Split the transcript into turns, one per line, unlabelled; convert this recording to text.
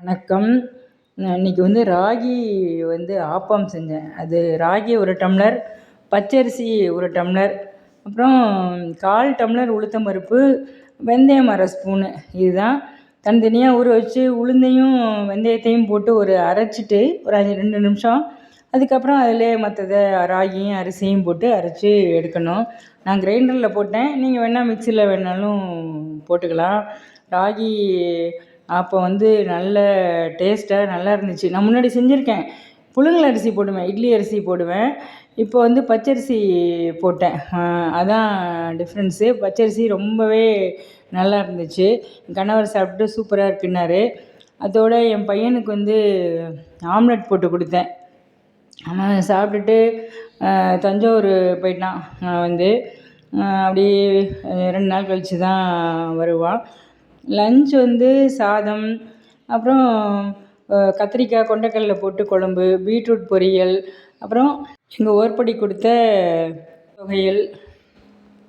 வணக்கம். நான் இன்னைக்கு ராகி ஆப்பம் செஞ்சேன். அது ராகி 1 டம்ளர், பச்சரிசி 1 டம்ளர், அப்புறம் 1/4 டம்ளர் உளுத்தம் பருப்பு, வெந்தயம் 1/2 ஸ்பூனு. இதுதான் தனித்தனியாக ஊற வச்சு உளுந்தையும் வெந்தயத்தையும் போட்டு அரைச்சிட்டு ஒரு 2 நிமிஷம், அதுக்கப்புறம் அதிலே மற்றதை ராகியும் அரிசியும் போட்டு அரைச்சி எடுக்கணும். நான் கிரைண்டரில் போட்டேன், நீங்கள் வேணால் மிக்சியில் வேணாலும் போட்டுக்கலாம். ராகி அப்போ நல்ல டேஸ்ட்டாக நல்லா இருந்துச்சு. நான் முன்னாடி செஞ்சுருக்கேன். புழுங்கல் அரிசி போடுவேன், இட்லி அரிசி போடுவேன். இப்போ பச்சரிசி போட்டேன். அதான் டிஃப்ரென்ஸு. பச்சரிசி ரொம்பவே நல்லா இருந்துச்சு. என் கணவர் சாப்பிட்டு சூப்பராக இருக்குன்னாரு. அதோடு என் பையனுக்கு ஆம்லெட் போட்டு கொடுத்தேன். அவன் சாப்பிட்டுட்டு தஞ்சாவூர் போயிட்டான். அப்படியே 2 நாள் கழித்து தான் வருவான். லஞ்ச் சாதம், அப்புறம் கத்திரிக்காய் கொண்டைக்கடலை போட்டு குழம்பு, பீட்ரூட் பொரியல், அப்புறம் எங்கள் ஓர்படி கொடுத்த தொகையல்,